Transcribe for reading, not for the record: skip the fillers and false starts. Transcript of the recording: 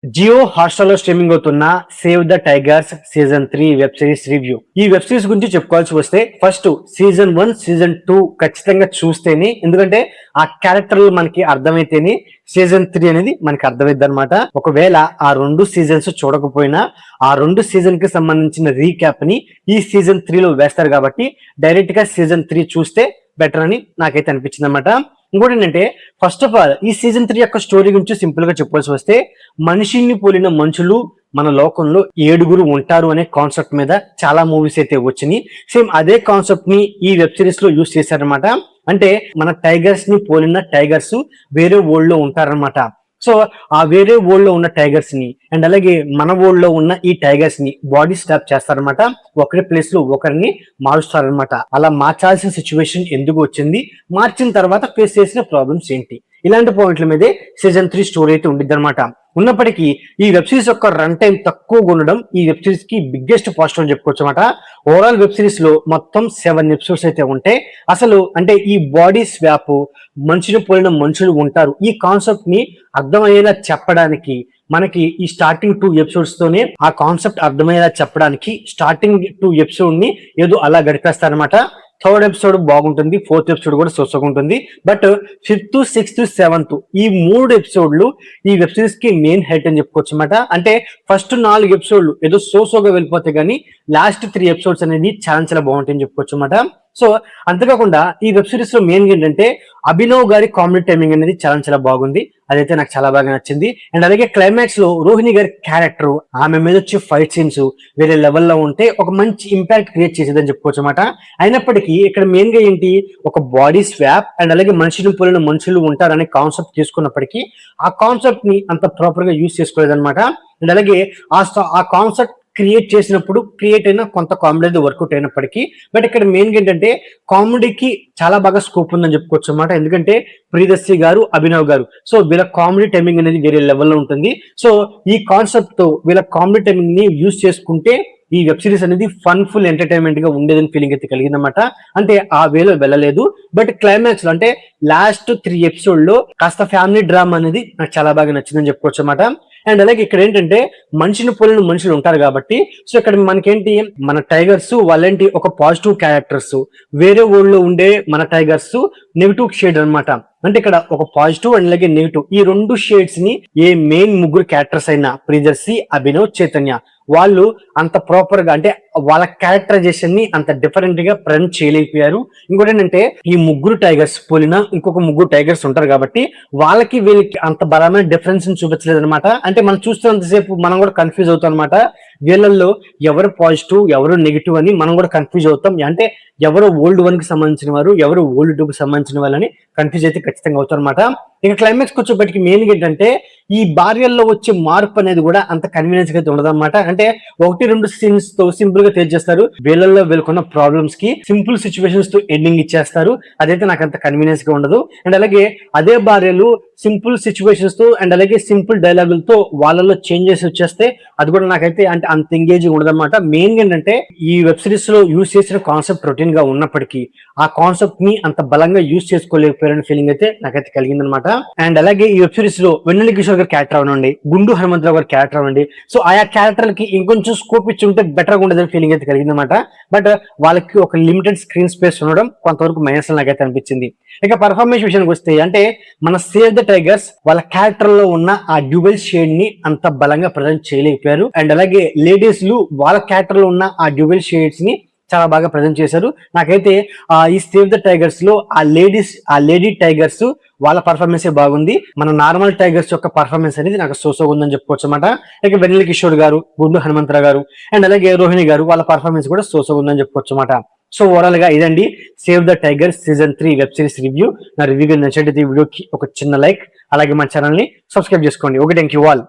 Jio Hotstar లో streaming అవుతున్న save the tigers season 3 web series review. ఈ వెబ్ సిరీస్ గురించి చెప్పుకోవాల్సి వస్తే ఫస్ట్ సీజన్ 1 సీజన్ 2 ఖచ్చితంగా చూస్తేనే, ఎందుకంటే ఆ క్యారెక్టర్లు మనకి అర్థమైతేనే సీజన్ 3 అనేది మనకి అర్థమైద్ది అనమాట. ఒకవేళ ఆ 2 సీజన్స్ చూడకపోయినా ఆ 2 సీజన్ కి సంబంధించిన రీక్యాప్ ని ఈ సీజన్ 3 లో వేస్తారు కాబట్టి డైరెక్ట్ గా సీజన్ 3 చూస్తే బెటర్ అని నాకైతే అనిపించింది అనమాట. ఇంకోటి ఏంటంటే, ఫస్ట్ ఆఫ్ ఆల్ ఈ సీజన్ 3 యొక్క స్టోరీ గురించి సింపుల్ గా చెప్పాల్సి వస్తే, మనిషిని పోలిన మనుషులు మన లోకంలో 7 ఉంటారు అనే కాన్సెప్ట్ మీద చాలా మూవీస్ అయితే వచ్చినాయి. సేమ్ అదే కాన్సెప్ట్ ని ఈ వెబ్ సిరీస్ లో యూజ్ చేశారనమాట. అంటే మన టైగర్స్ ని పోలిన టైగర్స్ వేరే వరల్డ్ లో ఉంటారనమాట. సో ఆ వేరే వరల్డ్ లో ఉన్న టైగర్స్ ని అండ్ అలాగే మన వరల్డ్ లో ఉన్న ఈ టైగర్స్ ని బాడీ స్టాప్ చేస్తారనమాట. ఒకరి ప్లేస్ లో ఒకరిని మారుస్తారనమాట. అలా మార్చాల్సిన సిచ్యువేషన్ ఎందుకు వచ్చింది, మార్చిన తర్వాత ఫేస్ చేసిన ప్రాబ్లమ్స్ ఏంటి, ఇలాంటి పాయింట్ల మీదే సీజన్ 3 స్టోరీ అయితే ఉండిద్ది అనమాట. ఉన్నప్పటికీ ఈ వెబ్ సిరీస్ యొక్క రన్ టైం తక్కువగా ఉండడం ఈ వెబ్ సిరీస్ కి బిగ్గెస్ట్ పాజిటివ్ అని చెప్పుకోవచ్చు అనమాట. ఓవరాల్ వెబ్ సిరీస్ లో మొత్తం 7 ఎపిసోడ్స్ అయితే ఉంటాయి. అసలు అంటే ఈ బాడీ స్వాప్, మనిషిని పోలిన మనుషులు ఉంటారు, ఈ కాన్సెప్ట్ ని అర్థమయ్యేలా చెప్పడానికి మనకి ఈ స్టార్టింగ్ 2 ఎపిసోడ్స్ తోనే ఆ కాన్సెప్ట్ అర్థమయ్యేలా చెప్పడానికి స్టార్టింగ్ 2 ఎపిసోడ్ ని ఏదో అలా గడిపేస్తారనమాట. థర్డ్ ఎపిసోడ్ బాగుంటుంది, ఫోర్త్ ఎపిసోడ్ కూడా సోసోగా ఉంటుంది. బట్ 5th, 6th, 7th ఈ 3 ఎపిసోడ్లు ఈ వెబ్ సిరీస్ కి మెయిన్ హైట్ అని చెప్పుకోవచ్చు అనమాట. అంటే ఫస్ట్ 4 ఎపిసోడ్లు ఏదో సోసోగా వెళ్ళిపోతే గానీ లాస్ట్ 3 ఎపిసోడ్స్ అనేది చాలా చాలా బాగుంటాయి అని చెప్పుకోవచ్చు అనమాట. సో అంతేకాకుండా ఈ వెబ్ సిరీస్ లో మెయిన్ ఏంటంటే అభినవ్ గారి కామెడీ టైమింగ్ అనేది చాలా చాలా బాగుంది. అదైతే నాకు చాలా బాగా నచ్చింది. అండ్ అలాగే క్లైమాక్స్ లో రోహిణి గారి క్యారెక్టర్, ఆమె మీద వచ్చే ఫైట్ సీన్స్ వేరే లెవెల్లో ఉంటే ఒక మంచి ఇంపాక్ట్ క్రియేట్ చేసేదని చెప్పుకోవచ్చు అనమాట. అయినప్పటికీ ఇక్కడ మెయిన్ గా ఏంటి, ఒక బాడీ స్వాప్ అండ్ అలాగే మనిషిని పోలిన మనుషులు ఉంటారనే కాన్సెప్ట్ తీసుకున్నప్పటికీ ఆ కాన్సెప్ట్ ని అంత ప్రాపర్ గా యూజ్ చేసుకోలేదన్నమాట. అండ్ అలాగే ఆ కాన్సెప్ట్ క్రియేట్ చేసినప్పుడు క్రియేట్ అయిన కొంత కామెడీ అయితే వర్కౌట్ అయినప్పటికీ, బట్ ఇక్కడ మెయిన్ ఏంటంటే కామెడీకి చాలా బాగా స్కోప్ ఉందని చెప్పుకోవచ్చు అనమాట. ఎందుకంటే ప్రియదర్శి గారు, అభినవ్ గారు, సో వీళ్ళ కామెడీ టైమింగ్ అనేది వేరే లెవెల్లో ఉంటుంది. సో ఈ కాన్సెప్ట్ తో వీళ్ళ కామెడీ టైమింగ్ ని యూజ్ చేసుకుంటే ఈ వెబ్ సిరీస్ అనేది ఫుల్ ఎంటర్టైన్మెంట్ గా ఉండేదని ఫీలింగ్ అయితే కలిగిందన్నమాట. అంటే ఆ వేలో వెళ్ళలేదు. బట్ క్లైమాక్స్ లో అంటే లాస్ట్ 3 ఎపిసోడ్ లో కాస్త ఫ్యామిలీ డ్రామా అనేది నాకు చాలా బాగా నచ్చిందని చెప్పుకోవచ్చు అనమాట. అండ్ అలాగే ఇక్కడ ఏంటంటే మనిషిని పోలిన మనుషులు ఉంటారు కాబట్టి, సో ఇక్కడ మనకేంటి, మన టైగర్స్ వాళ్ళేంటి ఒక పాజిటివ్ క్యారెక్టర్స్, వేరే వరల్డ్ లో ఉండే మన టైగర్స్ నెగిటివ్ షేడ్ అనమాట. అంటే ఇక్కడ ఒక పాజిటివ్ అండ్ అలాగే నెగిటివ్ ఈ 2 షేడ్స్ ని ఏ మెయిన్ 3 క్యారెక్టర్స్ అయినా ప్రియదర్శి, అభినవ్, చైతన్య వాళ్ళు అంత ప్రాపర్ గా అంటే వాళ్ళ క్యారెక్టరైజేషన్ ని అంత డిఫరెంట్ గా ప్రజెంట్ చేయలేకపోయారు. ఇంకోటి ఏంటంటే ఈ 3 టైగర్స్ పోలిన ఇంకొక 3 టైగర్స్ ఉంటారు కాబట్టి వాళ్ళకి వీళ్ళకి అంత బలమైన డిఫరెన్స్ చూపించలేదు అనమాట. అంటే మనం చూస్తున్నంతసేపు మనం కూడా కన్ఫ్యూజ్ అవుతాం అనమాట. వీళ్ళల్లో ఎవరు పాజిటివ్ ఎవరు నెగిటివ్ అని మనం కూడా కన్ఫ్యూజ్ అవుతాం. అంటే ఎవరు ఓల్డ్ 1 కి సంబంధించిన వారు, ఎవరు ఓల్డ్ 2 కి సంబంధించిన వాళ్ళని కన్ఫ్యూజ్ అయితే ఖచ్చితంగా అవుతారు అనమాట. ఇక క్లైమాక్స్ వచ్చేప్పటికి మెయిన్ ఏంటంటే ఈ భార్యల్లో వచ్చే మార్పు అనేది కూడా అంత కన్వీనియన్స్ అయితే ఉండదు అనమాట. అంటే 1-2 సీన్స్ తో సింపుల్ గా తెలియజేస్తారు. వీళ్ళల్లో వీళ్ళకున్న ప్రాబ్లమ్స్ కి సింపుల్ సిచ్యువేషన్స్ తో ఎండింగ్ ఇచ్చేస్తారు. అదైతే నాకు అంత కన్వీనియన్స్ గా ఉండదు. అండ్ అలాగే అదే భార్యలు సింపుల్ సిచ్యువేషన్స్ తో అండ్ అలాగే సింపుల్ డైలాగులతో వాళ్ళలో చేంజెస్ వచ్చేస్తే అది కూడా నాకైతే అంటే అంత ఎంగేజింగ్ ఉండదు అనమాట. మెయిన్ ఏంటంటే ఈ వెబ్ సిరీస్ లో యూజ్ చేసిన కాన్సెప్ట్ రొటీన్ గా ఉన్నప్పటికీ ఆ కాన్సెప్ట్ ని అంత బలంగా యూజ్ చేసుకోలేకపోయారనే ఫీలింగ్ అయితే నాకైతే కలిగిందనమాట. అండ్ అలాగే ఈ వెబ్ సిరీస్ లో వెన్నెల కిషోర్ గారి క్యారెక్టర్ అవనండి, గుండు హనుమంతరావు గారి క్యారెక్టర్ అవ్వండి, సో ఆయా క్యారెక్టర్లకి ఇంకొంచెం స్కోప్ ఇచ్చి ఉంటే బెటర్ గా ఉండేదని ఫీలింగ్ అయితే కలిగిందనమాట. బట్ వాళ్ళకి ఒక లిమిటెడ్ స్క్రీన్ స్పేస్ ఉండడం కొంతవరకు మైనస్ నాకైతే అనిపించింది. ఇక పర్ఫార్మెన్స్ విషయానికి వస్తే, అంటే మన సేవ్ ద టైగర్స్ వాళ్ళ క్యారెక్టర్ లో ఉన్న ఆ డ్యూబెల్ షేడ్ ని అంత బలంగా ప్రజెంట్ చేయలేకపోయారు. అండ్ అలాగే లేడీస్ లు వాళ్ళ క్యారెక్టర్ లో ఉన్న ఆ డ్యూబెల్ షేడ్స్ ని చాలా బాగా ప్రజెంట్ చేశారు. నాకైతే ఈ సేవ్ ద టైగర్స్ లో ఆ లేడీ టైగర్స్ వాళ్ళ పర్ఫార్మెన్స్ బాగుంది. మన నార్మల్ టైగర్స్ యొక్క పర్ఫార్మెన్స్ అనేది నాకు సోసోగా ఉందని చెప్పుకోవచ్చు అనమాట. ఇక వెన్నెల కిషోర్ గారు, గుండు హనుమంతరావు గారు అండ్ అలాగే రోహిణి గారు వాళ్ళ పర్ఫార్మెన్స్ కూడా సోసోగా ఉందని చెప్పుకోవచ్చు అనమాట. సో ఓవరాల్ గా ఇదండి save the tigers season 3 web series review. నా రివ్యూ నచ్చినట్లయితే ఈ వీడియోకి ఒక చిన్న లైక్, అలాగే మా ఛానల్ ని సబ్స్క్రైబ్ చేసుకోండి. Okay, thank you all.